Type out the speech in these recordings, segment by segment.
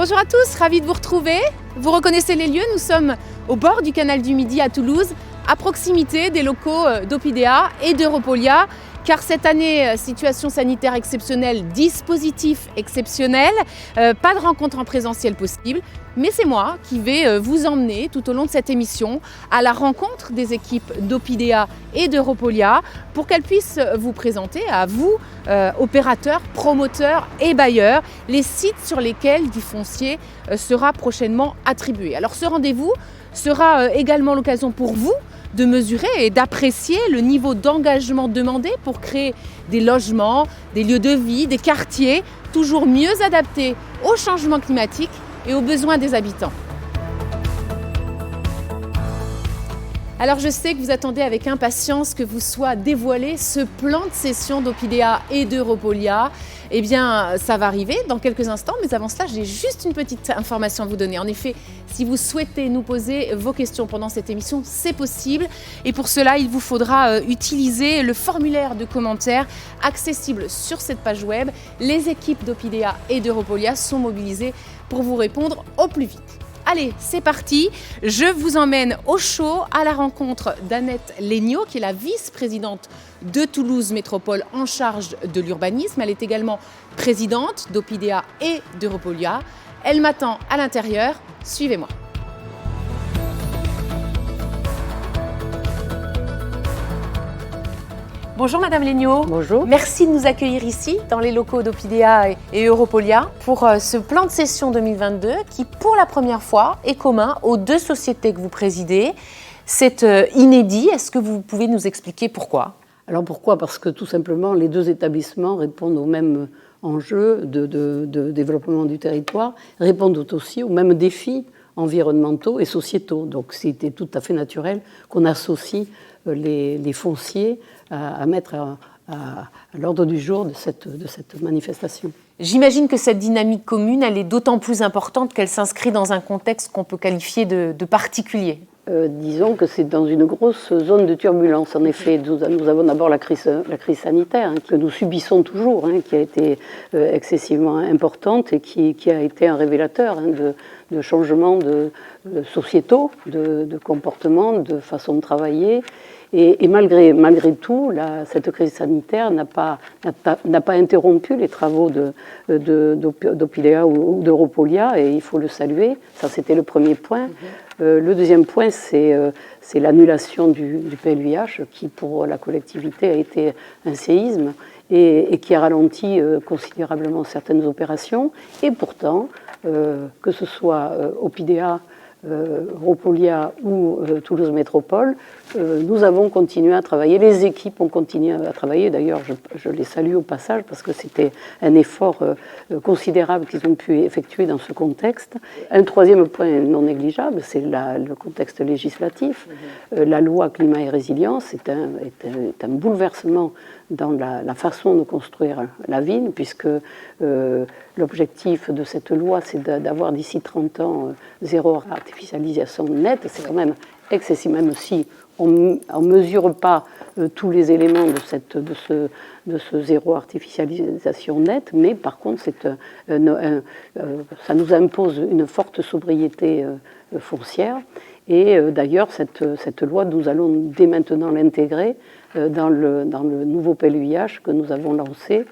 Bonjour à tous, ravi de vous retrouver. Vous reconnaissez les lieux, nous sommes au bord du canal du Midi à Toulouse, à proximité des locaux d'Opidea et d'Europolia. Car cette année, situation sanitaire exceptionnelle, dispositif exceptionnel, pas de rencontre en présentiel possible. Mais c'est moi qui vais vous emmener tout au long de cette émission à la rencontre des équipes d'Opidea et d'Europolia pour qu'elles puissent vous présenter à vous, opérateurs, promoteurs et bailleurs, les sites sur lesquels du foncier sera prochainement attribué. Alors ce rendez-vous sera également l'occasion pour vous de mesurer et d'apprécier le niveau d'engagement demandé pour créer des logements, des lieux de vie, des quartiers toujours mieux adaptés au changement climatique et aux besoins des habitants. Alors je sais que vous attendez avec impatience que vous soit dévoilé ce plan de cession d'Opidea et d'Europolia. Eh bien, ça va arriver dans quelques instants, mais avant cela, j'ai juste une petite information à vous donner. En effet, si vous souhaitez nous poser vos questions pendant cette émission, c'est possible. Et pour cela, il vous faudra utiliser le formulaire de commentaires accessible sur cette page web. Les équipes d'Opidea et d'Europolia sont mobilisées pour vous répondre au plus vite. Allez, c'est parti. Je vous emmène au chaud à la rencontre d'Annette Legnaud, qui est la vice-présidente de Toulouse Métropole en charge de l'urbanisme. Elle est également présidente d'Opidea et d'Europolia. Elle m'attend à l'intérieur. Suivez-moi. Bonjour Madame Legnaud. Bonjour. Merci de nous accueillir ici dans les locaux d'Opidea et Europolia pour ce plan de cession 2022 qui pour la première fois est commun aux deux sociétés que vous présidez. C'est inédit. Est-ce que vous pouvez nous expliquer pourquoi ? Alors pourquoi ? Parce que tout simplement les deux établissements répondent aux mêmes enjeux de développement du territoire, répondent aussi aux mêmes défis environnementaux et sociétaux. Donc c'était tout à fait naturel qu'on associe les fonciers à mettre à l'ordre du jour de cette manifestation. J'imagine que cette dynamique commune, elle est d'autant plus importante qu'elle s'inscrit dans un contexte qu'on peut qualifier de particulier. Disons que c'est dans une grosse zone de turbulence. En effet, nous avons d'abord la crise sanitaire que nous subissons toujours, qui a été excessivement importante et qui a été un révélateur de changements sociétaux, de comportements, de façon de travailler. Et malgré tout, cette crise sanitaire n'a pas interrompu les travaux d'Opidea ou d'Europolia, et il faut le saluer. Ça, c'était le premier point. Le deuxième point, c'est l'annulation du PLUiH, qui pour la collectivité a été un séisme et qui a ralenti considérablement certaines opérations. Et pourtant, que ce soit Opidea, Europolia ou Toulouse Métropole, nous avons continué à travailler, les équipes ont continué à travailler, d'ailleurs je les salue au passage parce que c'était un effort considérable qu'ils ont pu effectuer dans ce contexte. Un troisième point non négligeable, c'est le contexte législatif. La loi climat et résilience est un bouleversement dans la façon de construire la ville, puisque l'objectif de cette loi, c'est d'avoir d'ici 30 ans zéro artificialisation nette. C'est quand même excessif, même si on ne mesure pas tous les éléments de ce zéro artificialisation nette, mais par contre, ça nous impose une forte sobriété foncière. Et d'ailleurs, cette loi, nous allons dès maintenant l'intégrer dans le nouveau PLUiH que nous avons lancé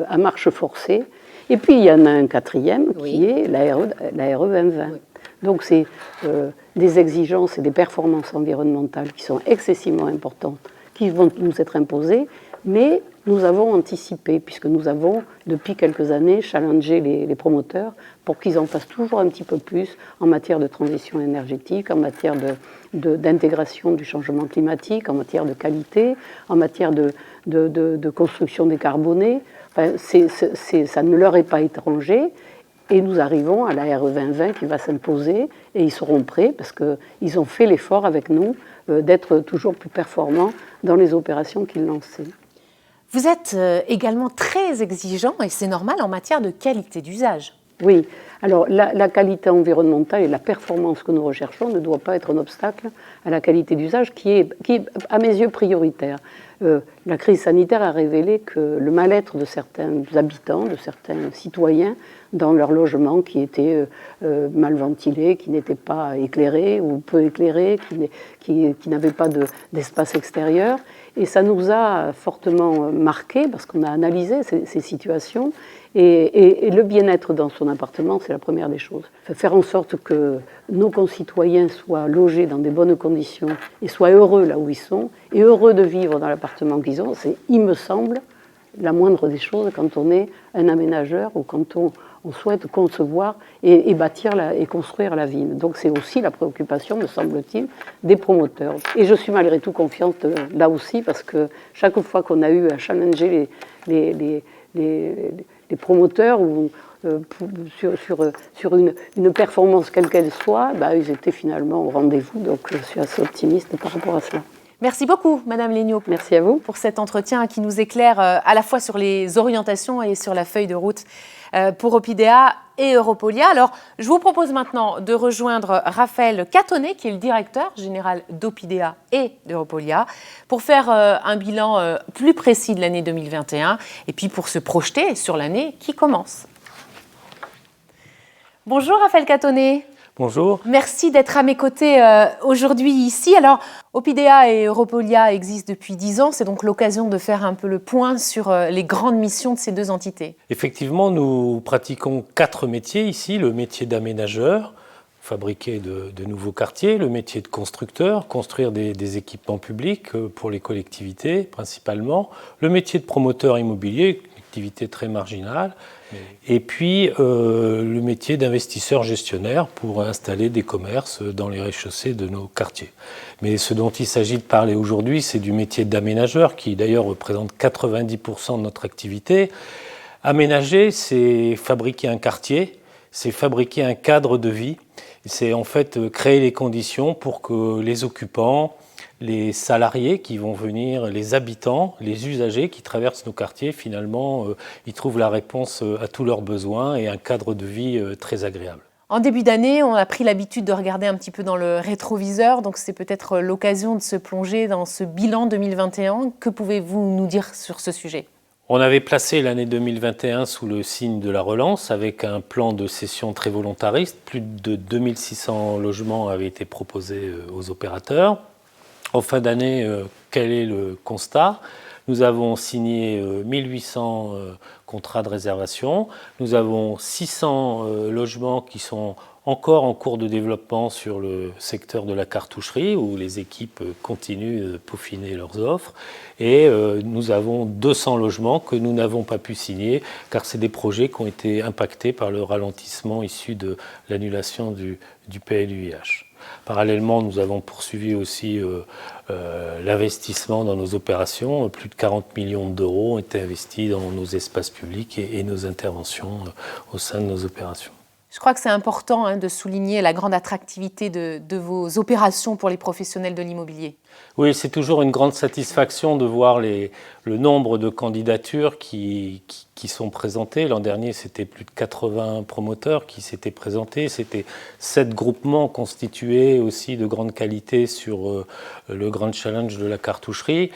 à marche forcée. Et puis, il y en a un quatrième qui est la RE 2020. Oui. Donc, c'est des exigences et des performances environnementales qui sont excessivement importantes, qui vont nous être imposées, mais nous avons anticipé, puisque nous avons, depuis quelques années, challengé les promoteurs pour qu'ils en fassent toujours un petit peu plus en matière de transition énergétique, en matière d'intégration du changement climatique, en matière de qualité, en matière de construction décarbonée. Enfin, ça ne leur est pas étranger. Et nous arrivons à la RE 2020 qui va s'imposer et ils seront prêts parce qu'ils ont fait l'effort avec nous d'être toujours plus performants dans les opérations qu'ils lançaient. Vous êtes également très exigeant, et c'est normal, en matière de qualité d'usage. Oui, alors la qualité environnementale et la performance que nous recherchons ne doit pas être un obstacle à la qualité d'usage qui est, à mes yeux, prioritaire. La crise sanitaire a révélé que le mal-être de certains habitants, de certains citoyens dans leur logement qui étaient mal ventilés, qui n'étaient pas éclairés ou peu éclairés, qui n'avaient pas d'espace extérieur. Et ça nous a fortement marqué parce qu'on a analysé ces situations. Et le bien-être dans son appartement, c'est la première des choses. Faire en sorte que nos concitoyens soient logés dans des bonnes conditions et soient heureux là où ils sont, et heureux de vivre dans l'appartement qu'ils ont, c'est, il me semble, la moindre des choses quand on est un aménageur ou quand on souhaite concevoir et bâtir et construire la ville. Donc c'est aussi la préoccupation, me semble-t-il, des promoteurs. Et je suis malgré tout confiante là aussi parce que chaque fois qu'on a eu à challenger les promoteurs ou sur une performance quelle qu'elle soit, ils étaient finalement au rendez-vous. Donc je suis assez optimiste par rapport à cela. Merci beaucoup, Madame Legnaud. Merci à vous. Pour cet entretien qui nous éclaire à la fois sur les orientations et sur la feuille de route pour Opidea et Europolia. Alors, je vous propose maintenant de rejoindre Raphaël Catonnet, qui est le directeur général d'Opidea et d'Europolia, pour faire un bilan plus précis de l'année 2021 et puis pour se projeter sur l'année qui commence. Bonjour Raphaël Catonnet. Bonjour. Merci d'être à mes côtés aujourd'hui ici. Alors, Opidea et Europolia existent depuis 10 ans. C'est donc l'occasion de faire un peu le point sur les grandes missions de ces deux entités. Effectivement, nous pratiquons 4 métiers ici. Le métier d'aménageur, fabriquer de nouveaux quartiers. Le métier de constructeur, construire des équipements publics pour les collectivités principalement. Le métier de promoteur immobilier, une activité très marginale. Et puis le métier d'investisseur gestionnaire pour installer des commerces dans les rez-de-chaussée de nos quartiers. Mais ce dont il s'agit de parler aujourd'hui, c'est du métier d'aménageur qui d'ailleurs représente 90% de notre activité. Aménager, c'est fabriquer un quartier, c'est fabriquer un cadre de vie, c'est en fait créer les conditions pour que les occupants, les salariés qui vont venir, les habitants, les usagers qui traversent nos quartiers, finalement, ils trouvent la réponse à tous leurs besoins et un cadre de vie très agréable. En début d'année, on a pris l'habitude de regarder un petit peu dans le rétroviseur, donc c'est peut-être l'occasion de se plonger dans ce bilan 2021. Que pouvez-vous nous dire sur ce sujet ? On avait placé l'année 2021 sous le signe de la relance avec un plan de cession très volontariste. Plus de 2600 logements avaient été proposés aux opérateurs. En fin d'année, quel est le constat ? Nous avons signé 1800 contrats de réservation. Nous avons 600 logements qui sont encore en cours de développement sur le secteur de la cartoucherie, où les équipes continuent de peaufiner leurs offres. Et nous avons 200 logements que nous n'avons pas pu signer, car c'est des projets qui ont été impactés par le ralentissement issu de l'annulation du PLUiH. Parallèlement, nous avons poursuivi aussi l'investissement dans nos opérations. Plus de 40 millions d'euros ont été investis dans nos espaces publics et nos interventions au sein de nos opérations. Je crois que c'est important de souligner la grande attractivité de vos opérations pour les professionnels de l'immobilier. Oui, c'est toujours une grande satisfaction de voir le nombre de candidatures qui sont présentées. L'an dernier, c'était plus de 80 promoteurs qui s'étaient présentés. C'était 7 groupements constitués aussi de grande qualité sur le grand challenge de la cartoucherie.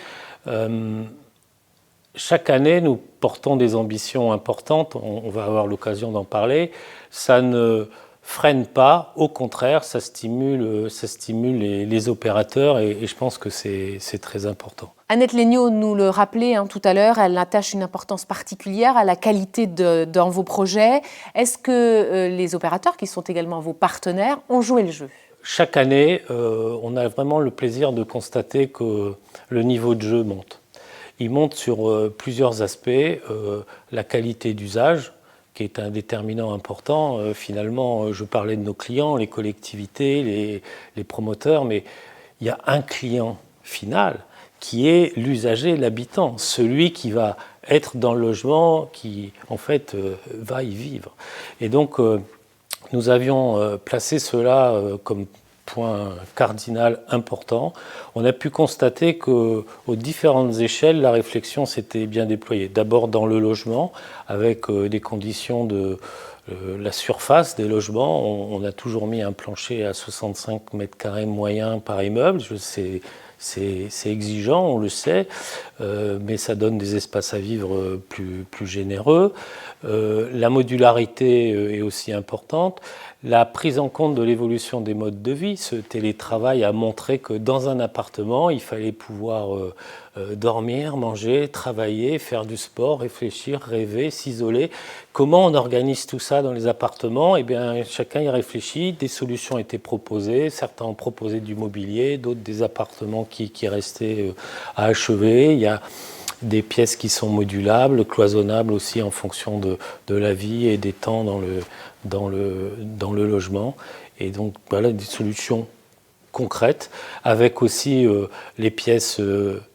Chaque année, nous portons des ambitions importantes, on va avoir l'occasion d'en parler. Ça ne freine pas, au contraire, ça stimule les opérateurs et je pense que c'est très important. Annette Legnaud nous le rappelait tout à l'heure, elle attache une importance particulière à la qualité dans vos projets. Est-ce que les opérateurs, qui sont également vos partenaires, ont joué le jeu ? Chaque année, on a vraiment le plaisir de constater que le niveau de jeu monte. Il monte sur plusieurs aspects, la qualité d'usage, qui est un déterminant important. Finalement, je parlais de nos clients, les collectivités, les promoteurs, mais il y a un client final qui est l'usager, l'habitant, celui qui va être dans le logement, qui en fait va y vivre. Et donc, nous avions placé cela comme point cardinal important. On a pu constater qu'aux différentes échelles, la réflexion s'était bien déployée. D'abord dans le logement, avec des conditions de la surface des logements. On a toujours mis un plancher à 65 mètres carrés moyen par immeuble. C'est exigeant, on le sait, mais ça donne des espaces à vivre plus généreux. La modularité est aussi importante. La prise en compte de l'évolution des modes de vie, ce télétravail a montré que dans un appartement, il fallait pouvoir dormir, manger, travailler, faire du sport, réfléchir, rêver, s'isoler. Comment on organise tout ça dans les appartements ? Eh bien, chacun y réfléchit, des solutions étaient proposées, certains ont proposé du mobilier, d'autres des appartements qui restaient à achever. Il y a des pièces qui sont modulables, cloisonnables aussi en fonction de la vie et des temps dans le logement. Et donc voilà des solutions concrètes, avec aussi les pièces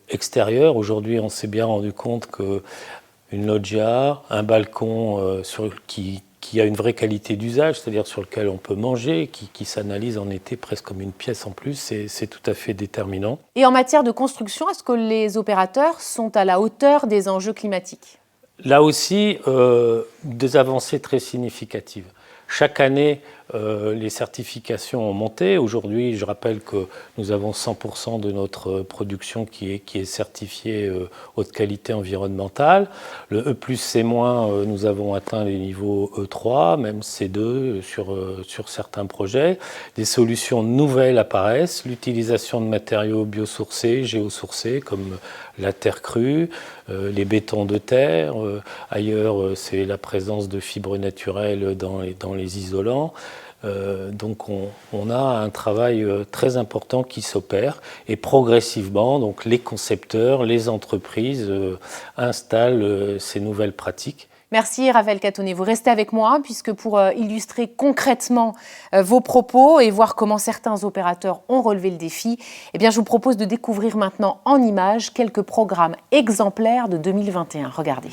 extérieures. Aujourd'hui, on s'est bien rendu compte qu'une loggia, un balcon qui a une vraie qualité d'usage, c'est-à-dire sur lequel on peut manger, qui s'analyse en été presque comme une pièce en plus, c'est tout à fait déterminant. Et en matière de construction, est-ce que les opérateurs sont à la hauteur des enjeux climatiques ? Là aussi, des avancées très significatives. Chaque année, les certifications ont monté. Aujourd'hui, je rappelle que nous avons 100% de notre production qui est certifiée haute qualité environnementale. Le E+, C-, nous avons atteint les niveaux E3, même C2 sur certains projets. Des solutions nouvelles apparaissent. L'utilisation de matériaux biosourcés, géosourcés, comme la terre crue, les bétons de terre. Ailleurs, c'est la présence de fibres naturelles dans les isolants. Donc on a un travail très important qui s'opère et progressivement, donc les concepteurs, les entreprises installent ces nouvelles pratiques. Merci Raphaël Catonnet. Vous restez avec moi puisque pour illustrer concrètement vos propos et voir comment certains opérateurs ont relevé le défi, eh bien, je vous propose de découvrir maintenant en images quelques programmes exemplaires de 2021. Regardez.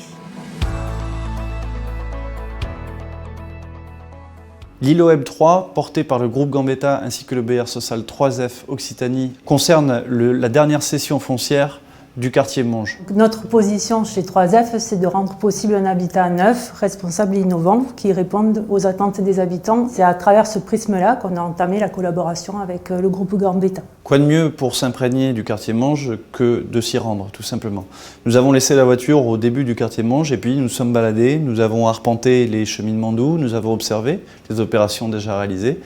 L'ILOEB 3, porté par le groupe Gambetta ainsi que le BR Social 3F Occitanie, concerne la dernière cession foncière du quartier Monge. Notre position chez 3F, c'est de rendre possible un habitat neuf, responsable et innovant, qui réponde aux attentes des habitants. C'est à travers ce prisme-là qu'on a entamé la collaboration avec le groupe Gambetta. Quoi de mieux pour s'imprégner du quartier Monge que de s'y rendre, tout simplement. Nous avons laissé la voiture au début du quartier Monge et puis nous sommes baladés, nous avons arpenté les cheminements doux, nous avons observé les opérations déjà réalisées.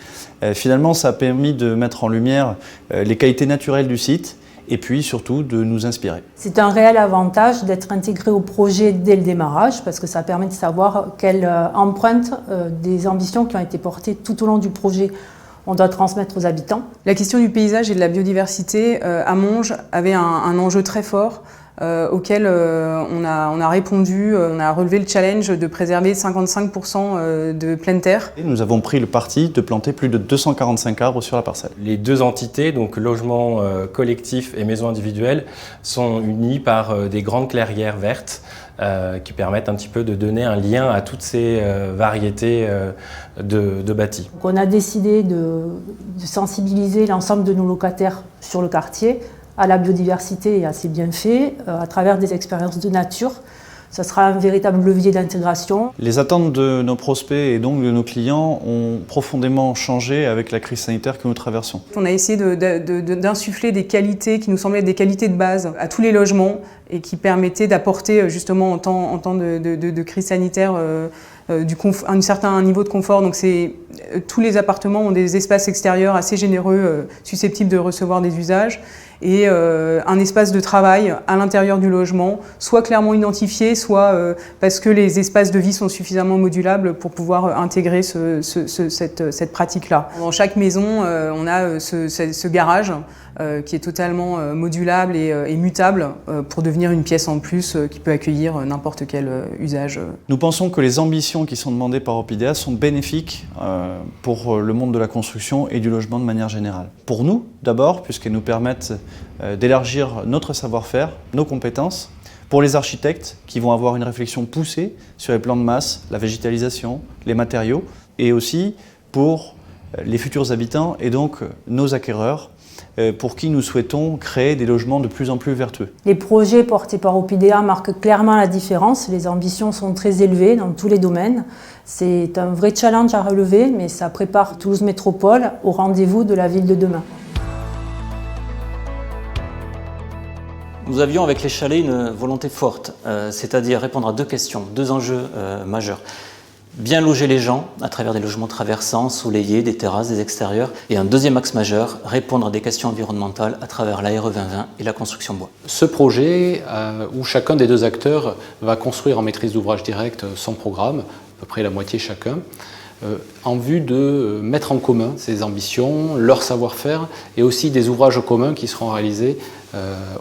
Finalement, ça a permis de mettre en lumière les qualités naturelles du site, et puis surtout de nous inspirer. C'est un réel avantage d'être intégré au projet dès le démarrage parce que ça permet de savoir quelle empreinte des ambitions qui ont été portées tout au long du projet on doit transmettre aux habitants. La question du paysage et de la biodiversité à Monge avait un enjeu très fort auquel on a répondu, on a relevé le challenge de préserver 55% de pleine terre. Et nous avons pris le parti de planter plus de 245 arbres sur la parcelle. Les deux entités, donc logement collectif et maison individuelle, sont unies par des grandes clairières vertes qui permettent un petit peu de donner un lien à toutes ces variétés de bâtis. Donc on a décidé de sensibiliser l'ensemble de nos locataires sur le quartier à la biodiversité et à ses bienfaits à travers des expériences de nature. Ça sera un véritable levier d'intégration. Les attentes de nos prospects et donc de nos clients ont profondément changé avec la crise sanitaire que nous traversons. On a essayé d'insuffler des qualités qui nous semblaient être des qualités de base à tous les logements et qui permettaient d'apporter justement en temps de crise sanitaire un certain niveau de confort. Donc tous les appartements ont des espaces extérieurs assez généreux, susceptibles de recevoir des usages, et un espace de travail à l'intérieur du logement, soit clairement identifié, soit parce que les espaces de vie sont suffisamment modulables pour pouvoir intégrer cette pratique-là. Dans chaque maison, on a ce garage qui est totalement modulable et mutable pour devenir une pièce en plus qui peut accueillir n'importe quel usage. Nous pensons que les ambitions qui sont demandées par Opidea sont bénéfiques pour le monde de la construction et du logement de manière générale. Pour nous, d'abord, puisqu'elles nous permettent d'élargir notre savoir-faire, nos compétences. Pour les architectes, qui vont avoir une réflexion poussée sur les plans de masse, la végétalisation, les matériaux, et aussi pour les futurs habitants et donc nos acquéreurs, pour qui nous souhaitons créer des logements de plus en plus vertueux. Les projets portés par Opidea marquent clairement la différence. Les ambitions sont très élevées dans tous les domaines. C'est un vrai challenge à relever, mais ça prépare Toulouse Métropole au rendez-vous de la ville de demain. Nous avions avec les chalets une volonté forte, c'est-à-dire répondre à deux questions, deux enjeux majeurs. Bien loger les gens à travers des logements traversants, ensoleillés, des terrasses, des extérieurs. Et un deuxième axe majeur, répondre à des questions environnementales à travers l'ARE 2020 et la construction bois. Ce projet, où chacun des deux acteurs va construire en maîtrise d'ouvrage directe son programme, à peu près la moitié chacun, en vue de mettre en commun ces ambitions, leur savoir-faire et aussi des ouvrages communs qui seront réalisés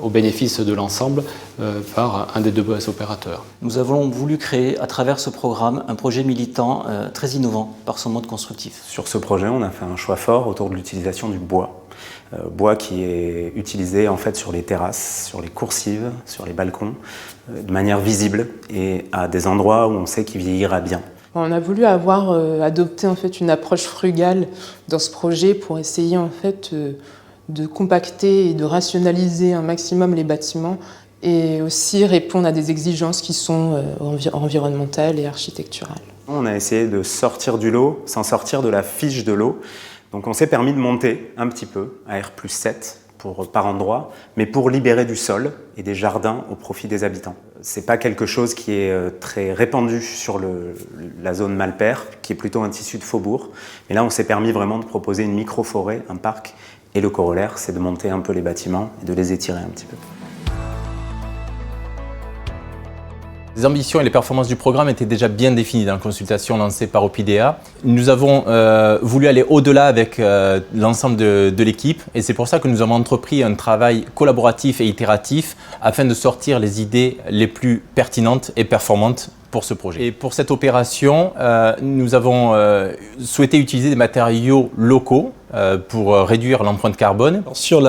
au bénéfice de l'ensemble par un des deux opérateurs. Nous avons voulu créer à travers ce programme un projet militant très innovant par son mode constructif. Sur ce projet, on a fait un choix fort autour de l'utilisation du bois. Bois qui est utilisé en fait sur les terrasses, sur les coursives, sur les balcons, de manière visible et à des endroits où on sait qu'il vieillira bien. On a voulu adopter en fait une approche frugale dans ce projet pour essayer en fait de compacter et de rationaliser un maximum les bâtiments et aussi répondre à des exigences qui sont environnementales et architecturales. On a essayé de sortir du lot sans sortir de la fiche de l'eau. Donc on s'est permis de monter un petit peu à R+7 par endroit, mais pour libérer du sol et des jardins au profit des habitants. C'est pas quelque chose qui est très répandu sur la zone Malpère, qui est plutôt un tissu de faubourg. Mais là, on s'est permis vraiment de proposer une micro-forêt, un parc. Et le corollaire, c'est de monter un peu les bâtiments et de les étirer un petit peu. Les ambitions et les performances du programme étaient déjà bien définies dans la consultation lancée par Opidea. Nous avons voulu aller au-delà avec l'ensemble de l'équipe et c'est pour ça que nous avons entrepris un travail collaboratif et itératif afin de sortir les idées les plus pertinentes et performantes pour ce projet. Et pour cette opération, nous avons souhaité utiliser des matériaux locaux pour réduire l'empreinte carbone. Sur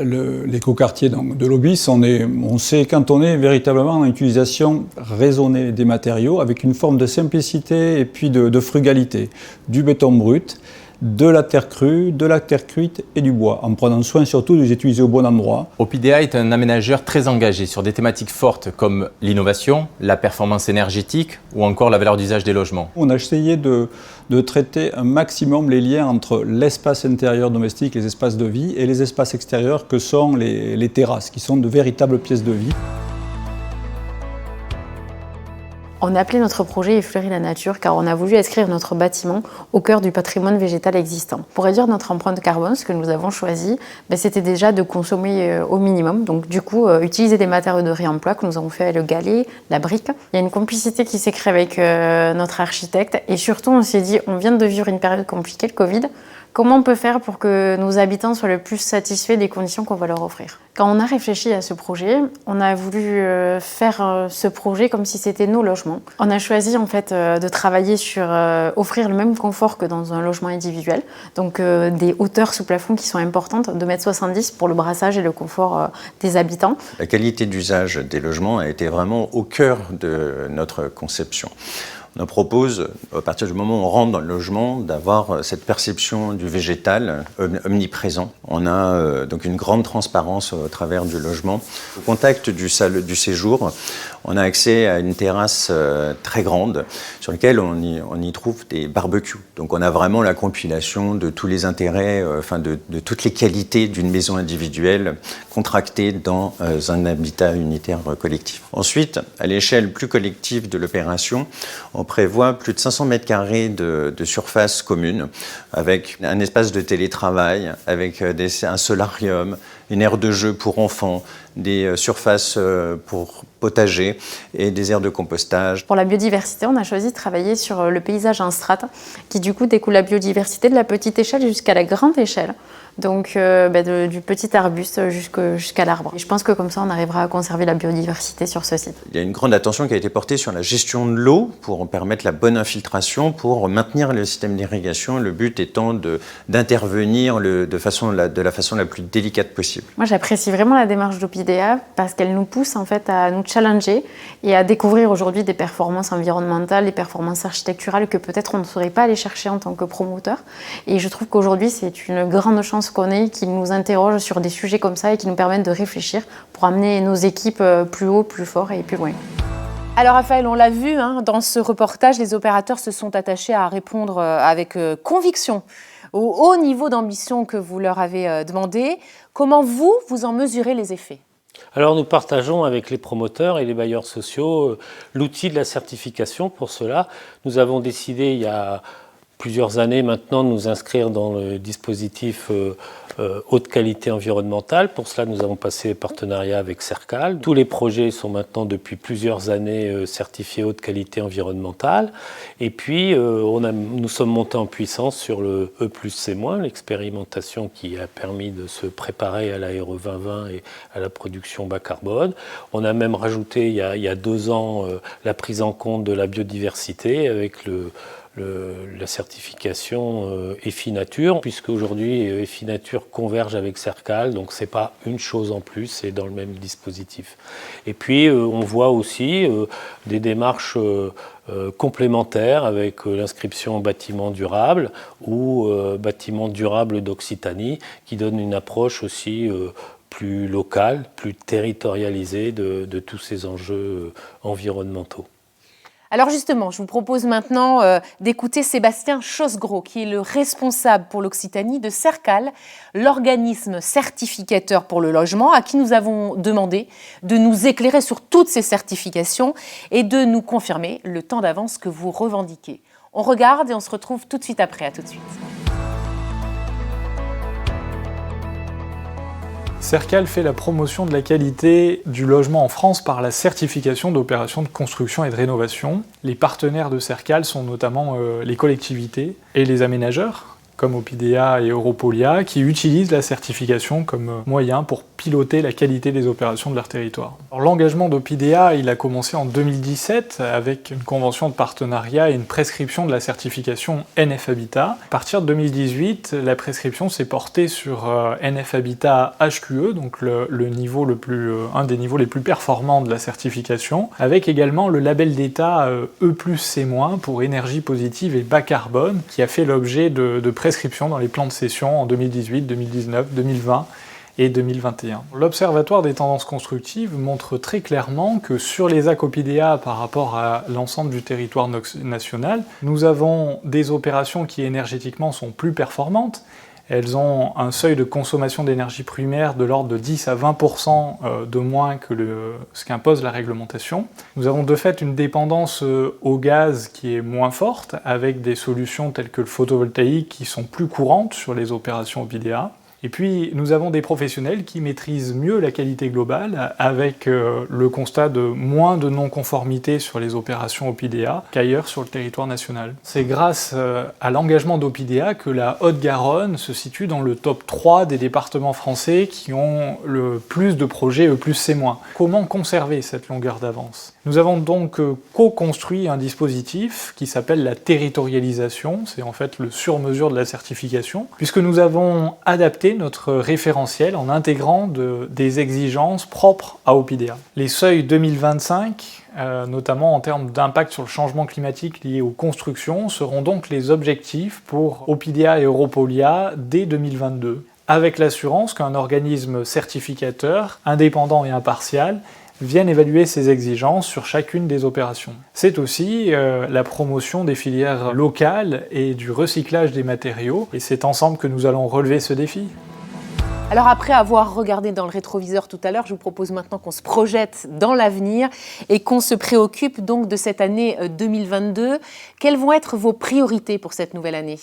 l'écoquartier de l'Aubis, on s'est cantonné véritablement en utilisation raisonnée des matériaux avec une forme de simplicité et puis de frugalité. Du béton brut, de la terre crue, de la terre cuite et du bois, en prenant soin surtout de les utiliser au bon endroit. Opidea est un aménageur très engagé sur des thématiques fortes comme l'innovation, la performance énergétique ou encore la valeur d'usage des logements. On a essayé de traiter un maximum les liens entre l'espace intérieur domestique, les espaces de vie, et les espaces extérieurs que sont les terrasses, qui sont de véritables pièces de vie. On a appelé notre projet Effleurer la nature car on a voulu inscrire notre bâtiment au cœur du patrimoine végétal existant. Pour réduire notre empreinte carbone, ce que nous avons choisi, c'était déjà de consommer au minimum. Donc du coup, utiliser des matériaux de réemploi que nous avons fait avec le galet, la brique. Il y a une complicité qui s'est créée avec notre architecte et surtout on s'est dit, on vient de vivre une période compliquée, le Covid. Comment on peut faire pour que nos habitants soient le plus satisfaits des conditions qu'on va leur offrir? Quand on a réfléchi à ce projet, on a voulu faire ce projet comme si c'était nos logements. On a choisi en fait de travailler sur offrir le même confort que dans un logement individuel, donc des hauteurs sous plafond qui sont importantes, 2,70 m pour le brassage et le confort des habitants. La qualité d'usage des logements a été vraiment au cœur de notre conception. On propose, à partir du moment où on rentre dans le logement, d'avoir cette perception du végétal omniprésent. On a donc une grande transparence au travers du logement. Au contact du séjour, on a accès à une terrasse très grande sur laquelle on y trouve des barbecues. Donc on a vraiment la compilation de tous les intérêts, de toutes les qualités d'une maison individuelle contractée dans un habitat unitaire collectif. Ensuite, à l'échelle plus collective de l'opération, on prévoit plus de 500 mètres carrés de surface commune avec un espace de télétravail, avec un solarium, une aire de jeu pour enfants, des surfaces pour potager et des aires de compostage. Pour la biodiversité, on a choisi de travailler sur le paysage en strates qui du coup découle la biodiversité de la petite échelle jusqu'à la grande échelle. Donc du petit arbuste jusqu'à l'arbre. Je pense que comme ça, on arrivera à conserver la biodiversité sur ce site. Il y a une grande attention qui a été portée sur la gestion de l'eau pour permettre la bonne infiltration, pour maintenir le système d'irrigation, le but étant d'intervenir de la façon la plus délicate possible. possible. Moi, j'apprécie vraiment la démarche d'Opidea parce qu'elle nous pousse en fait à nous challenger et à découvrir aujourd'hui des performances environnementales, des performances architecturales que peut-être on ne saurait pas aller chercher en tant que promoteur. Et je trouve qu'aujourd'hui, c'est une grande chance qu'on ait, qu'ils nous interrogent sur des sujets comme ça et qui nous permettent de réfléchir pour amener nos équipes plus haut, plus fort et plus loin. Alors Raphaël, on l'a vu, dans ce reportage, les opérateurs se sont attachés à répondre avec conviction au haut niveau d'ambition que vous leur avez demandé. Comment vous en mesurez les effets ? Alors nous partageons avec les promoteurs et les bailleurs sociaux l'outil de la certification. Pour cela, nous avons décidé il y a plusieurs années maintenant de nous inscrire dans le dispositif haute qualité environnementale. Pour cela, nous avons passé les partenariats avec Cercal. Tous les projets sont maintenant depuis plusieurs années certifiés haute qualité environnementale. Et puis, nous sommes montés en puissance sur le E+C-, l'expérimentation qui a permis de se préparer à la RE 2020 et à la production bas carbone. On a même rajouté il y a 2 ans la prise en compte de la biodiversité avec la certification EFI Nature, puisque aujourd'hui EFI Nature converge avec Cercal, donc c'est pas une chose en plus, c'est dans le même dispositif. Et puis on voit aussi des démarches complémentaires avec l'inscription bâtiment durable ou bâtiment durable d'Occitanie, qui donne une approche aussi plus locale, plus territorialisée de tous ces enjeux environnementaux. Alors justement, je vous propose maintenant d'écouter Sébastien Chosgros, qui est le responsable pour l'Occitanie de Cercal, l'organisme certificateur pour le logement, à qui nous avons demandé de nous éclairer sur toutes ces certifications et de nous confirmer le temps d'avance que vous revendiquez. On regarde et on se retrouve tout de suite après. À tout de suite. Cercal fait la promotion de la qualité du logement en France par la certification d'opérations de construction et de rénovation. Les partenaires de Cercal sont notamment les collectivités et les aménageurs, comme Opidea et Europolia, qui utilisent la certification comme moyen pour piloter la qualité des opérations de leur territoire. L'engagement d'Opidea, il a commencé en 2017 avec une convention de partenariat et une prescription de la certification NF Habitat. À partir de 2018, la prescription s'est portée sur NF Habitat HQE, donc un des niveaux les plus performants de la certification, avec également le label d'État E+C- pour énergie positive et bas carbone, qui a fait l'objet de prescription dans les plans de cession en 2018, 2019, 2020 et 2021. L'Observatoire des tendances constructives montre très clairement que sur les ACC Opidea par rapport à l'ensemble du territoire national, nous avons des opérations qui énergétiquement sont plus performantes. Elles ont un seuil de consommation d'énergie primaire de l'ordre de 10 à 20% de moins que ce qu'impose la réglementation. Nous avons de fait une dépendance au gaz qui est moins forte, avec des solutions telles que le photovoltaïque qui sont plus courantes sur les opérations Opidea. Et puis, nous avons des professionnels qui maîtrisent mieux la qualité globale, avec le constat de moins de non-conformité sur les opérations Opidea qu'ailleurs sur le territoire national. C'est grâce à l'engagement d'Opidea que la Haute-Garonne se situe dans le top 3 des départements français qui ont le plus de projets E+C-. Comment conserver cette longueur d'avance ? Nous avons donc co-construit un dispositif qui s'appelle la territorialisation, c'est en fait le sur-mesure de la certification, puisque nous avons adapté notre référentiel en intégrant des exigences propres à Opidea. Les seuils 2025, notamment en termes d'impact sur le changement climatique lié aux constructions, seront donc les objectifs pour Opidea et Europolia dès 2022, avec l'assurance qu'un organisme certificateur, indépendant et impartial, viennent évaluer ces exigences sur chacune des opérations. C'est aussi la promotion des filières locales et du recyclage des matériaux, et c'est ensemble que nous allons relever ce défi. Alors après avoir regardé dans le rétroviseur tout à l'heure, je vous propose maintenant qu'on se projette dans l'avenir et qu'on se préoccupe donc de cette année 2022. Quelles vont être vos priorités pour cette nouvelle année ?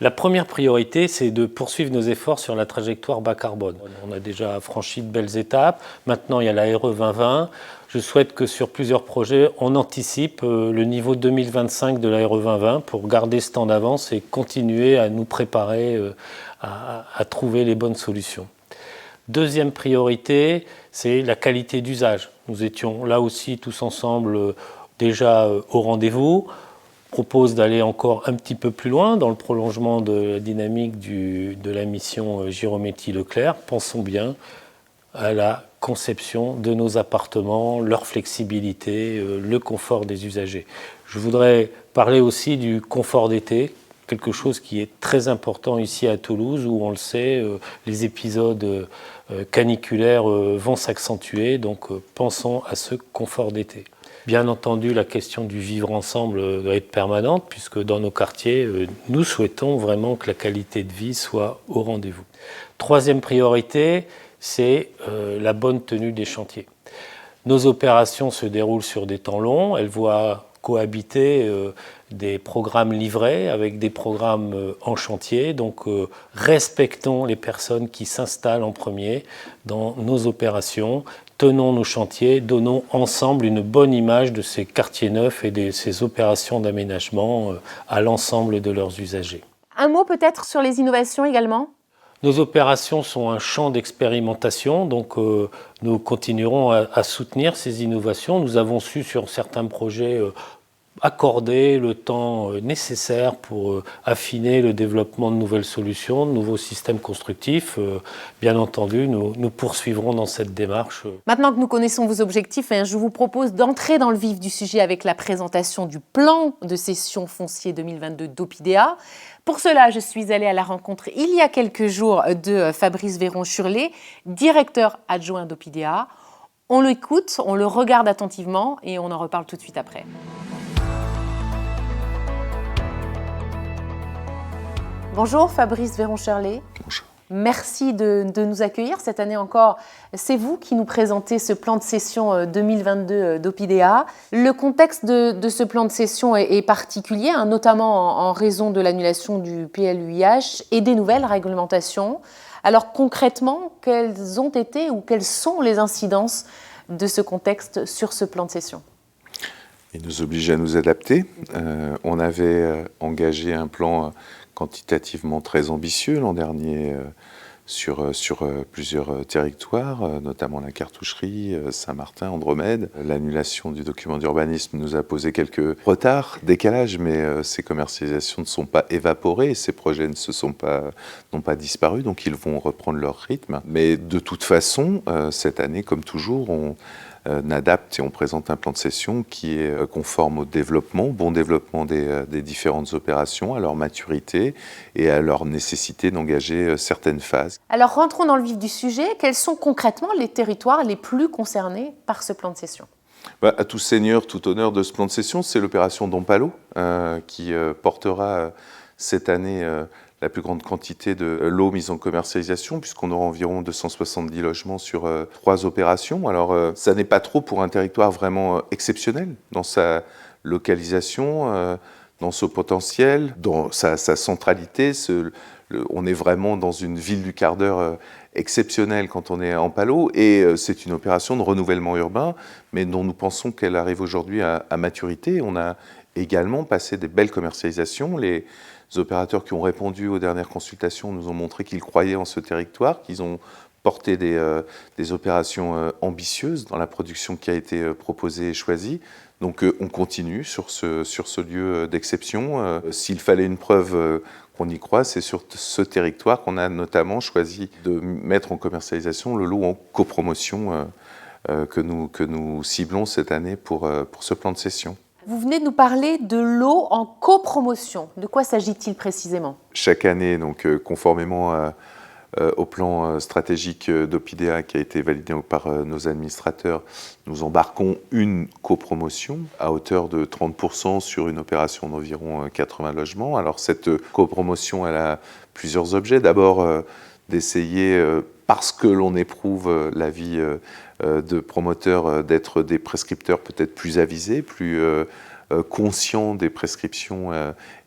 La première priorité, c'est de poursuivre nos efforts sur la trajectoire bas carbone. On a déjà franchi de belles étapes. Maintenant, il y a la RE 2020. Je souhaite que sur plusieurs projets, on anticipe le niveau 2025 de la RE 2020 pour garder ce temps d'avance et continuer à nous préparer à trouver les bonnes solutions. Deuxième priorité, c'est la qualité d'usage. Nous étions là aussi tous ensemble déjà au rendez-vous. propose d'aller encore un petit peu plus loin dans le prolongement de la dynamique de la mission Girometti-Leclerc. Pensons bien à la conception de nos appartements, leur flexibilité, le confort des usagers. Je voudrais parler aussi du confort d'été, quelque chose qui est très important ici à Toulouse, où on le sait, les épisodes caniculaires vont s'accentuer, donc pensons à ce confort d'été. Bien entendu, la question du vivre ensemble doit être permanente, puisque dans nos quartiers, nous souhaitons vraiment que la qualité de vie soit au rendez-vous. Troisième priorité, c'est la bonne tenue des chantiers. Nos opérations se déroulent sur des temps longs, elles voient cohabiter des programmes livrés avec des programmes en chantier, donc respectons les personnes qui s'installent en premier dans nos opérations, tenons nos chantiers, donnons ensemble une bonne image de ces quartiers neufs et de ces opérations d'aménagement à l'ensemble de leurs usagers. Un mot peut-être sur les innovations également ? Nos opérations sont un champ d'expérimentation, donc nous continuerons à soutenir ces innovations. Nous avons su sur certains projets accorder le temps nécessaire pour affiner le développement de nouvelles solutions, de nouveaux systèmes constructifs. Bien entendu, nous poursuivrons dans cette démarche. Maintenant que nous connaissons vos objectifs, je vous propose d'entrer dans le vif du sujet avec la présentation du plan de cession foncier 2022 d'Opidea. Pour cela, je suis allée à la rencontre il y a quelques jours de Fabrice Véron-Churlet, directeur adjoint d'Opidea. On l'écoute, on le regarde attentivement et on en reparle tout de suite après. Bonjour Fabrice Véron-Churlet. Bonjour. Merci de nous accueillir cette année encore. C'est vous qui nous présentez ce plan de cession 2022 d'Opidea. Le contexte de ce plan de cession est particulier, notamment en raison de l'annulation du PLUiH et des nouvelles réglementations. Alors concrètement, quelles ont été ou quelles sont les incidences de ce contexte sur ce plan de cession ? Il nous oblige à nous adapter. On avait engagé un plan quantitativement très ambitieux l'an dernier sur plusieurs territoires, notamment la Cartoucherie, Saint-Martin, Andromède. L'annulation du document d'urbanisme nous a posé quelques retards, décalages, mais ces commercialisations ne sont pas évaporées, ces projets n'ont pas disparu, donc ils vont reprendre leur rythme. Mais de toute façon, cette année, comme toujours, on adapte et on présente un plan de cession qui est conforme au bon développement des différentes opérations, à leur maturité et à leur nécessité d'engager certaines phases. Alors rentrons dans le vif du sujet. Quels sont concrètement les territoires les plus concernés par ce plan de cession ? À tout seigneur, tout honneur de ce plan de cession, c'est l'opération Dompalo qui portera cette année la plus grande quantité de lots mis en commercialisation, puisqu'on aura environ 270 logements sur 3 opérations. Alors, ça n'est pas trop pour un territoire vraiment exceptionnel dans sa localisation, dans son potentiel, dans sa centralité. On est vraiment dans une ville du quart d'heure exceptionnelle quand on est en Palo, et c'est une opération de renouvellement urbain, mais dont nous pensons qu'elle arrive aujourd'hui à maturité. On a également passé des belles commercialisations. Les opérateurs qui ont répondu aux dernières consultations nous ont montré qu'ils croyaient en ce territoire, qu'ils ont porté des opérations ambitieuses dans la production qui a été proposée et choisie. Donc on continue sur ce lieu d'exception. S'il fallait une preuve qu'on y croit, c'est sur ce territoire qu'on a notamment choisi de mettre en commercialisation le lot en copromotion que nous ciblons cette année pour ce plan de cession. Vous venez de nous parler de lots en copromotion. De quoi s'agit-il précisément ? Chaque année, donc, conformément au plan stratégique d'Opidea qui a été validé par nos administrateurs, nous embarquons une copromotion à hauteur de 30% sur une opération d'environ 80 logements. Alors cette copromotion, elle a plusieurs objets. D'abord, d'essayer, parce que l'on éprouve l'avis de promoteurs, d'être des prescripteurs peut-être plus avisés, plus conscients des prescriptions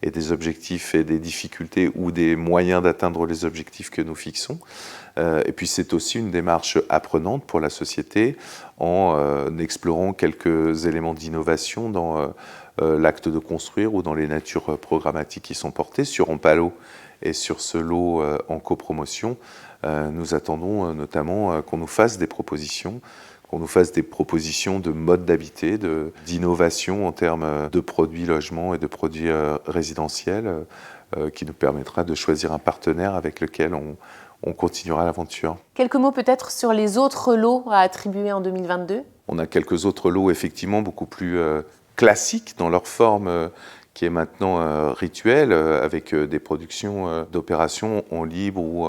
et des objectifs et des difficultés ou des moyens d'atteindre les objectifs que nous fixons. Et puis c'est aussi une démarche apprenante pour la société en explorant quelques éléments d'innovation dans l'acte de construire ou dans les natures programmatiques qui sont portées sur Ompalo et sur ce lot en copromotion. Nous attendons notamment qu'on nous fasse des propositions qu'on nous fasse des propositions de mode d'habiter, d'innovation en termes de produits logements et de produits résidentiels, qui nous permettra de choisir un partenaire avec lequel on continuera l'aventure. Quelques mots peut-être sur les autres lots à attribuer en 2022 ? On a quelques autres lots effectivement beaucoup plus classiques dans leur forme qui est maintenant rituelle, avec des productions d'opérations en libre ou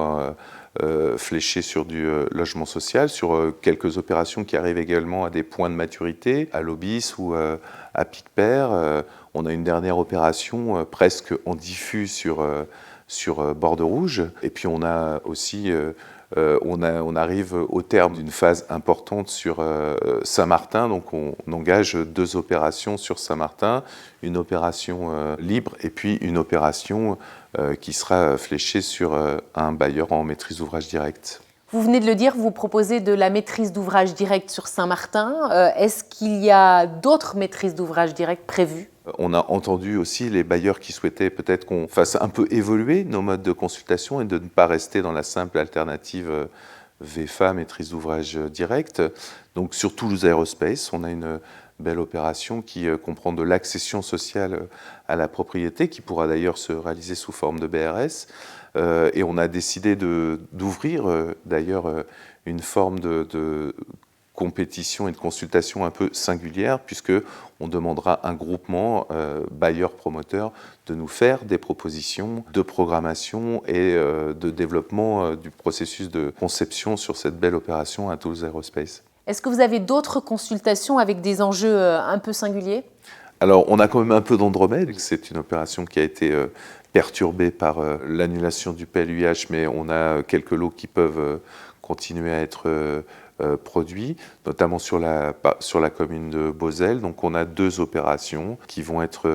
fléchées sur du logement social, sur quelques opérations qui arrivent également à des points de maturité, à l'Obis ou à Picpère. On a une dernière opération presque en diffus sur Bordeaux Rouge. Et puis on a aussi, on arrive au terme d'une phase importante sur Saint-Martin. Donc on engage 2 opérations sur Saint-Martin, une opération libre et puis une opération qui sera fléchée sur un bailleur en maîtrise d'ouvrage direct. Vous venez de le dire, vous proposez de la maîtrise d'ouvrage direct sur Saint-Martin. Est-ce qu'il y a d'autres maîtrises d'ouvrage direct prévues ? On a entendu aussi les bailleurs qui souhaitaient peut-être qu'on fasse un peu évoluer nos modes de consultation et de ne pas rester dans la simple alternative VFA, maîtrise d'ouvrage direct. Donc sur Toulouse Aerospace, on a une belle opération qui comprend de l'accession sociale à la propriété, qui pourra d'ailleurs se réaliser sous forme de BRS. Et on a décidé d'ouvrir d'ailleurs une forme de compétition et de consultation un peu singulière, puisqu'on demandera un groupement bailleurs-promoteurs de nous faire des propositions de programmation et de développement du processus de conception sur cette belle opération à Toulouse Aerospace. Est-ce que vous avez d'autres consultations avec des enjeux un peu singuliers ? Alors, on a quand même un peu d'Andromède. C'est une opération qui a été perturbée par l'annulation du PLUH, mais on a quelques lots qui peuvent continuer à être produits, notamment sur la commune de Beauzelle. Donc on a 2 opérations qui vont être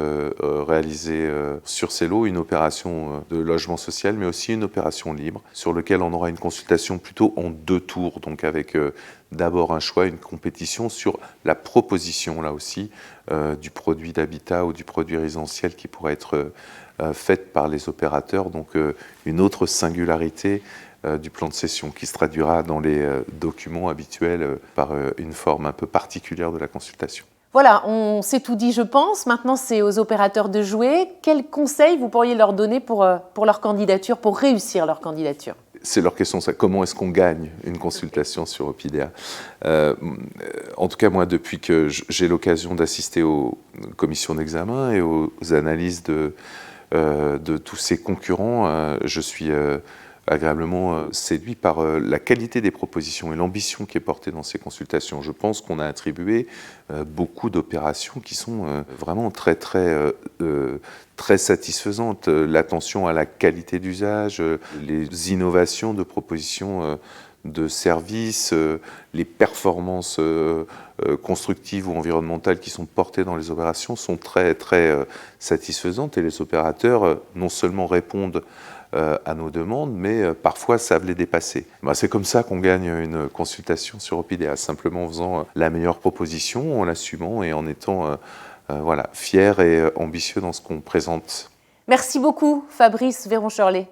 réalisées sur ces lots, une opération de logement social, mais aussi une opération libre, sur laquelle on aura une consultation plutôt en 2 tours, donc avec d'abord un choix, une compétition sur la proposition, là aussi, du produit d'habitat ou du produit résidentiel qui pourrait être faite par les opérateurs, donc une autre singularité du plan de cession qui se traduira dans les documents habituels par une forme un peu particulière de la consultation. Voilà, on s'est tout dit, je pense. Maintenant, c'est aux opérateurs de jouer. Quels conseils vous pourriez leur donner pour leur candidature, pour réussir leur candidature ? C'est leur question, ça. Comment est-ce qu'on gagne une consultation sur Opidea ? En tout cas, moi, depuis que j'ai l'occasion d'assister aux commissions d'examen et aux analyses de tous ces concurrents, je suis agréablement séduit par la qualité des propositions et l'ambition qui est portée dans ces consultations. Je pense qu'on a attribué beaucoup d'opérations qui sont vraiment très satisfaisantes. L'attention à la qualité d'usage, les innovations de propositions de services, les performances constructives ou environnementales qui sont portées dans les opérations sont très satisfaisantes, et les opérateurs non seulement répondent à nos demandes, mais parfois savent les dépasser. C'est comme ça qu'on gagne une consultation sur Opidea, simplement en faisant la meilleure proposition, en l'assumant et en étant fiers et ambitieux dans ce qu'on présente. Merci beaucoup Fabrice Véron-Chorlet.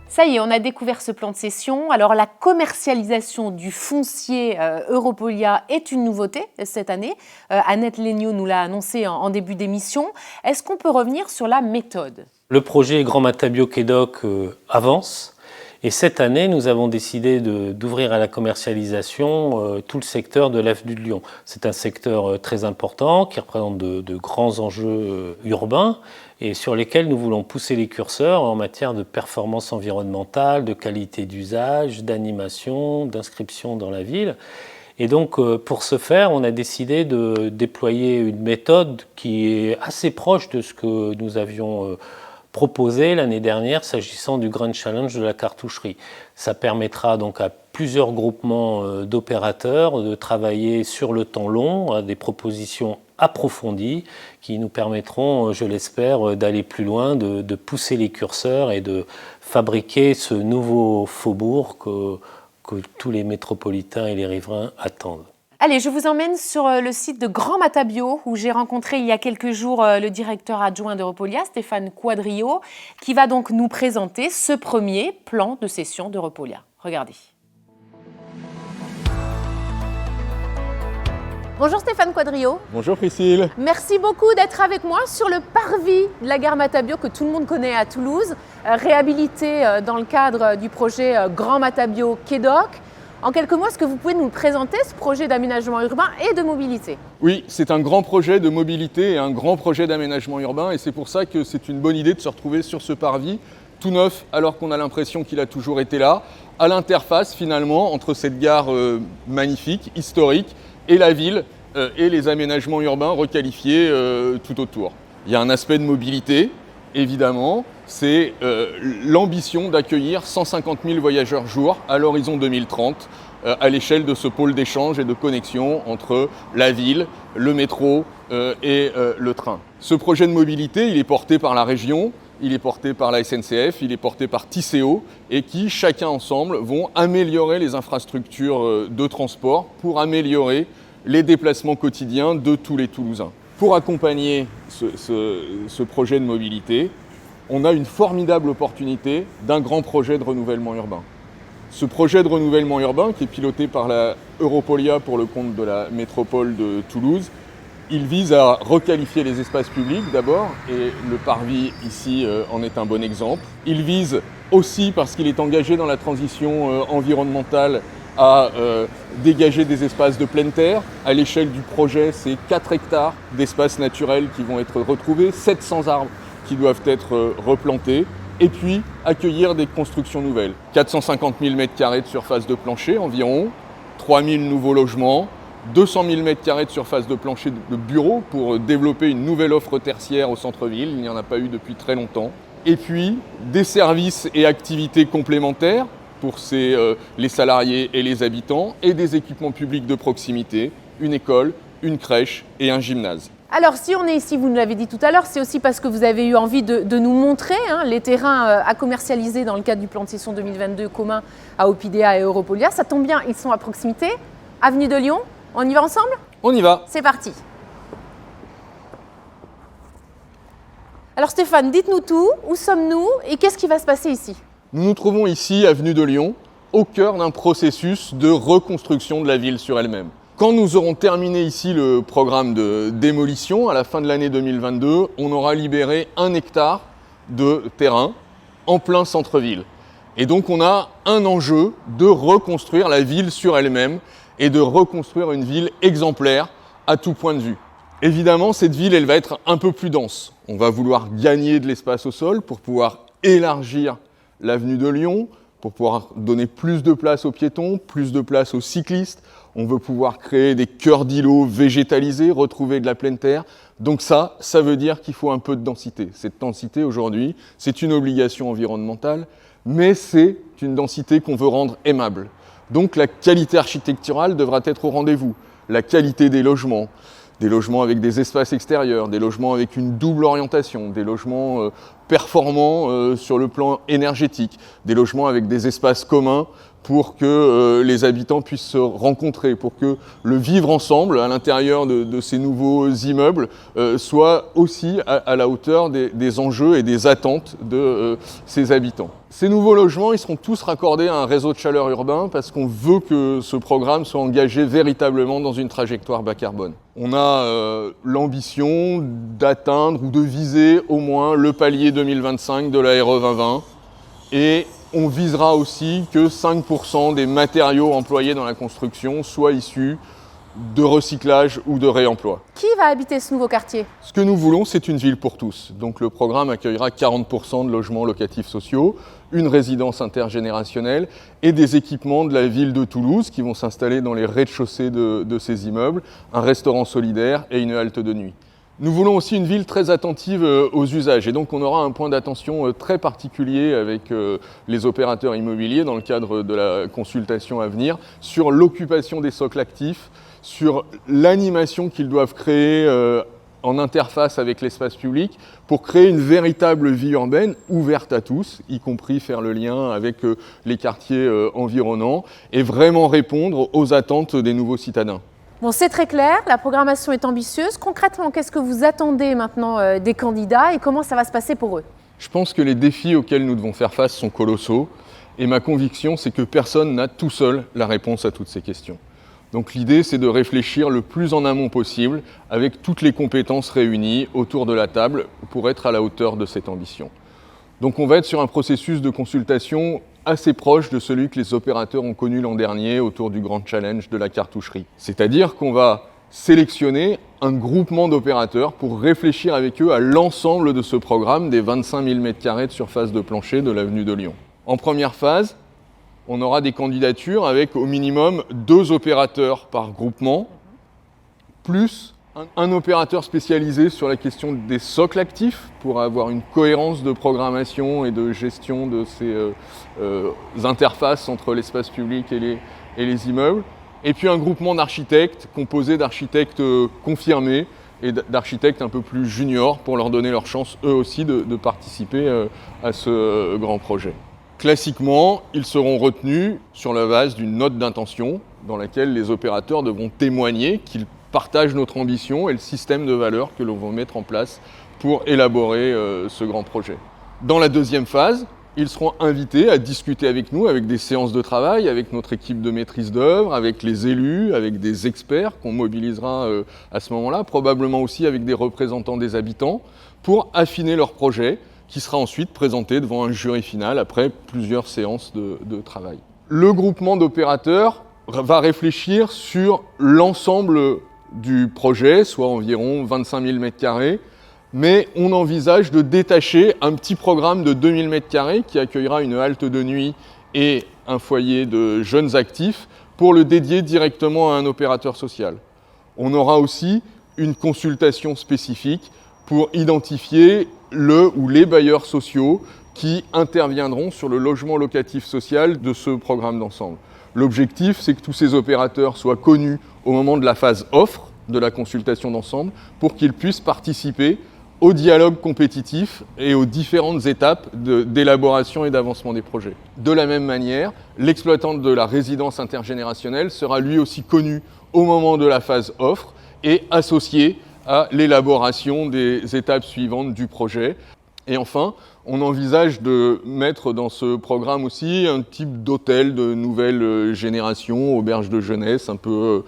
Ça y est, on a découvert ce plan de cession. Alors la commercialisation du foncier Europolia est une nouveauté cette année. Annette Léniaud nous l'a annoncé en début d'émission. Est-ce qu'on peut revenir sur la méthode ? Le projet Grand Matabio Quédoc avance. Et cette année, nous avons décidé d'ouvrir à la commercialisation tout le secteur de l'avenue de Lyon. C'est un secteur très important qui représente de grands enjeux urbains et sur lesquels nous voulons pousser les curseurs en matière de performance environnementale, de qualité d'usage, d'animation, d'inscription dans la ville. Et donc, pour ce faire, on a décidé de déployer une méthode qui est assez proche de ce que nous avions proposé l'année dernière s'agissant du Grand Challenge de la cartoucherie. Ça permettra donc à plusieurs groupements d'opérateurs de travailler sur le temps long, à des propositions approfondies qui nous permettront, je l'espère, d'aller plus loin, de pousser les curseurs et de fabriquer ce nouveau faubourg que tous les métropolitains et les riverains attendent. Allez, je vous emmène sur le site de Grand Matabio, où j'ai rencontré il y a quelques jours le directeur adjoint d'Europolia, Stéphane Quadrio, qui va donc nous présenter ce premier plan de cession d'Europolia. Regardez. Bonjour Stéphane Quadrio. Bonjour Priscille. Merci beaucoup d'être avec moi sur le parvis de la gare Matabio que tout le monde connaît à Toulouse, réhabilité dans le cadre du projet Grand Matabio Quai d'Oc. En quelques mots, est-ce que vous pouvez nous présenter ce projet d'aménagement urbain et de mobilité? Oui, c'est un grand projet de mobilité et un grand projet d'aménagement urbain et c'est pour ça que c'est une bonne idée de se retrouver sur ce parvis tout neuf alors qu'on a l'impression qu'il a toujours été là, à l'interface finalement entre cette gare magnifique, historique, et la ville et les aménagements urbains requalifiés tout autour. Il y a un aspect de mobilité, évidemment, c'est l'ambition d'accueillir 150 000 voyageurs jour à l'horizon 2030 à l'échelle de ce pôle d'échange et de connexion entre la ville, le métro et le train. Ce projet de mobilité, il est porté par la région, il est porté par la SNCF, il est porté par Tisséo et qui, chacun ensemble, vont améliorer les infrastructures de transport pour améliorer les déplacements quotidiens de tous les Toulousains. Pour accompagner ce projet de mobilité, on a une formidable opportunité d'un grand projet de renouvellement urbain. Ce projet de renouvellement urbain, qui est piloté par la Europolia pour le compte de la métropole de Toulouse, il vise à requalifier les espaces publics d'abord, et le parvis ici en est un bon exemple. Il vise aussi, parce qu'il est engagé dans la transition environnementale, à dégager des espaces de pleine terre. À l'échelle du projet, c'est 4 hectares d'espaces naturels qui vont être retrouvés, 700 arbres qui doivent être replantés, et puis accueillir des constructions nouvelles. 450 000 m² de surface de plancher environ, 3 000 nouveaux logements, 200 000 m² de surface de plancher de bureaux pour développer une nouvelle offre tertiaire au centre-ville, il n'y en a pas eu depuis très longtemps. Et puis des services et activités complémentaires pour les salariés et les habitants, et des équipements publics de proximité, une école, une crèche et un gymnase. Alors, si on est ici, vous nous l'avez dit tout à l'heure, c'est aussi parce que vous avez eu envie de nous montrer les terrains à commercialiser dans le cadre du plan de cession 2022 commun à Opidea et Europolia. Ça tombe bien, ils sont à proximité, avenue de Lyon. On y va ensemble? On y va. C'est parti. Alors Stéphane, dites-nous tout, où sommes-nous et qu'est-ce qui va se passer ici? Nous nous trouvons ici, avenue de Lyon, au cœur d'un processus de reconstruction de la ville sur elle-même. Quand nous aurons terminé ici le programme de démolition, à la fin de l'année 2022, on aura libéré 1 hectare de terrain en plein centre-ville. Et donc on a un enjeu de reconstruire la ville sur elle-même et de reconstruire une ville exemplaire à tout point de vue. Évidemment, cette ville, elle va être un peu plus dense. On va vouloir gagner de l'espace au sol pour pouvoir élargir l'avenue de Lyon, pour pouvoir donner plus de place aux piétons, plus de place aux cyclistes. On veut pouvoir créer des cœurs d'îlots végétalisés, retrouver de la pleine terre. Donc ça veut dire qu'il faut un peu de densité. Cette densité, aujourd'hui, c'est une obligation environnementale, mais c'est une densité qu'on veut rendre aimable. Donc la qualité architecturale devra être au rendez-vous. La qualité des logements avec des espaces extérieurs, des logements avec une double orientation, des logements performants sur le plan énergétique, des logements avec des espaces communs pour que les habitants puissent se rencontrer, pour que le vivre ensemble à l'intérieur de ces nouveaux immeubles soit aussi à la hauteur des enjeux et des attentes de ces habitants. Ces nouveaux logements, ils seront tous raccordés à un réseau de chaleur urbain parce qu'on veut que ce programme soit engagé véritablement dans une trajectoire bas carbone. On a l'ambition d'atteindre ou de viser au moins le palier 2025 de la RE 2020 et on visera aussi que 5% des matériaux employés dans la construction soient issus de recyclage ou de réemploi. Qui va habiter ce nouveau quartier? Ce que nous voulons, c'est une ville pour tous. Donc le programme accueillera 40% de logements locatifs sociaux, une résidence intergénérationnelle et des équipements de la ville de Toulouse qui vont s'installer dans les rez-de-chaussée de ces immeubles, un restaurant solidaire et une halte de nuit. Nous voulons aussi une ville très attentive aux usages et donc on aura un point d'attention très particulier avec les opérateurs immobiliers dans le cadre de la consultation à venir sur l'occupation des socles actifs, sur l'animation qu'ils doivent créer en interface avec l'espace public pour créer une véritable vie urbaine ouverte à tous, y compris faire le lien avec les quartiers environnants et vraiment répondre aux attentes des nouveaux citadins. Bon, c'est très clair, la programmation est ambitieuse. Concrètement, qu'est-ce que vous attendez maintenant des candidats et comment ça va se passer pour eux? Je pense que les défis auxquels nous devons faire face sont colossaux et ma conviction, c'est que personne n'a tout seul la réponse à toutes ces questions. Donc l'idée, c'est de réfléchir le plus en amont possible avec toutes les compétences réunies autour de la table pour être à la hauteur de cette ambition. Donc on va être sur un processus de consultation assez proche de celui que les opérateurs ont connu l'an dernier autour du grand challenge de la cartoucherie. C'est-à-dire qu'on va sélectionner un groupement d'opérateurs pour réfléchir avec eux à l'ensemble de ce programme des 25 000 m² de surface de plancher de l'avenue de Lyon. En première phase, on aura des candidatures avec au minimum 2 opérateurs par groupement, plus un opérateur spécialisé sur la question des socles actifs pour avoir une cohérence de programmation et de gestion de ces interfaces entre l'espace public et les immeubles. Et puis un groupement d'architectes composé d'architectes confirmés et d'architectes un peu plus juniors pour leur donner leur chance eux aussi de participer à ce grand projet. Classiquement, ils seront retenus sur la base d'une note d'intention dans laquelle les opérateurs devront témoigner qu'ils partagent notre ambition et le système de valeurs que l'on va mettre en place pour élaborer ce grand projet. Dans la deuxième phase, ils seront invités à discuter avec nous, avec des séances de travail, avec notre équipe de maîtrise d'œuvre, avec les élus, avec des experts qu'on mobilisera à ce moment-là, probablement aussi avec des représentants des habitants, pour affiner leur projet, qui sera ensuite présenté devant un jury final après plusieurs séances de travail. Le groupement d'opérateurs va réfléchir sur l'ensemble du projet, soit environ 25 000 m², mais on envisage de détacher un petit programme de 2 000 m² qui accueillera une halte de nuit et un foyer de jeunes actifs pour le dédier directement à un opérateur social. On aura aussi une consultation spécifique pour identifier le ou les bailleurs sociaux qui interviendront sur le logement locatif social de ce programme d'ensemble. L'objectif, c'est que tous ces opérateurs soient connus au moment de la phase offre de la consultation d'ensemble pour qu'ils puissent participer au dialogue compétitif et aux différentes étapes d'élaboration et d'avancement des projets. De la même manière, l'exploitant de la résidence intergénérationnelle sera lui aussi connu au moment de la phase offre et associé à l'élaboration des étapes suivantes du projet. Et enfin, on envisage de mettre dans ce programme aussi un type d'hôtel de nouvelle génération, auberge de jeunesse, un peu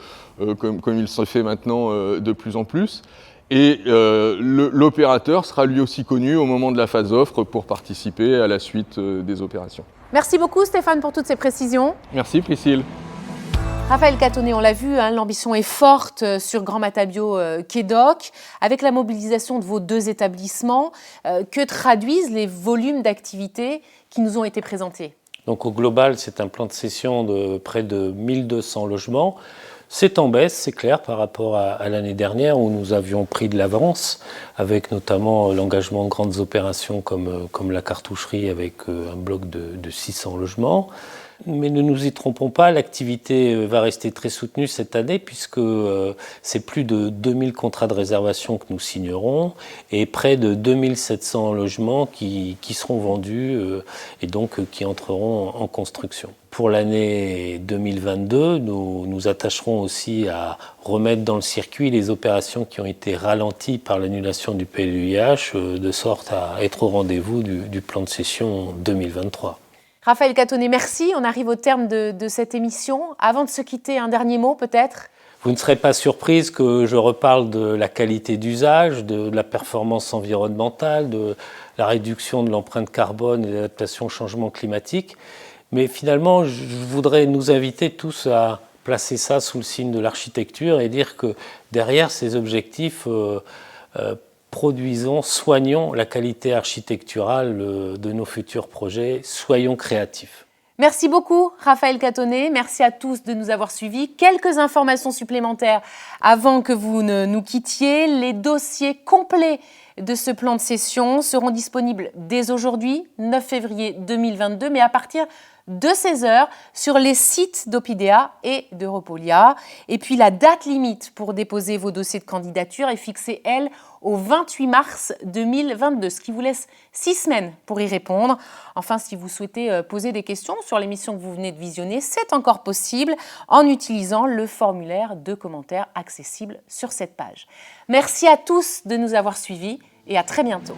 comme il se fait maintenant de plus en plus. Et l'opérateur sera lui aussi connu au moment de la phase offre pour participer à la suite des opérations. Merci beaucoup Stéphane pour toutes ces précisions. Merci Priscille. Raphaël Catonnet, on l'a vu, l'ambition est forte sur Grand Matabio Quai d'Oc. Avec la mobilisation de vos 2 établissements, que traduisent les volumes d'activités qui nous ont été présentés? Donc au global, c'est un plan de cession de près de 1200 logements. C'est en baisse, c'est clair, par rapport à l'année dernière où nous avions pris de l'avance, avec notamment l'engagement de grandes opérations comme la cartoucherie avec un bloc de 600 logements. Mais ne nous y trompons pas, l'activité va rester très soutenue cette année puisque c'est plus de 2000 contrats de réservation que nous signerons et près de 2700 logements qui seront vendus et donc qui entreront en construction. Pour l'année 2022, nous nous attacherons aussi à remettre dans le circuit les opérations qui ont été ralenties par l'annulation du PLUIH de sorte à être au rendez-vous du plan de cession 2023. Raphaël Catonnet, merci. On arrive au terme de cette émission. Avant de se quitter, un dernier mot peut-être? Vous ne serez pas surprise que je reparle de la qualité d'usage, de la performance environnementale, de la réduction de l'empreinte carbone et de l'adaptation au changement climatique. Mais finalement, je voudrais nous inviter tous à placer ça sous le signe de l'architecture et dire que derrière ces objectifs, produisons, soignons la qualité architecturale de nos futurs projets, soyons créatifs. Merci beaucoup Raphaël Catonnet, merci à tous de nous avoir suivis. Quelques informations supplémentaires avant que vous ne nous quittiez. Les dossiers complets de ce plan de cession seront disponibles dès aujourd'hui, 9 février 2022, mais à partir de 16h sur les sites d'Opidea et d'Europolia. Et puis la date limite pour déposer vos dossiers de candidature est fixée, elle, au 28 mars 2022, ce qui vous laisse 6 semaines pour y répondre. Enfin, si vous souhaitez poser des questions sur l'émission que vous venez de visionner, c'est encore possible en utilisant le formulaire de commentaires accessible sur cette page. Merci à tous de nous avoir suivis et à très bientôt.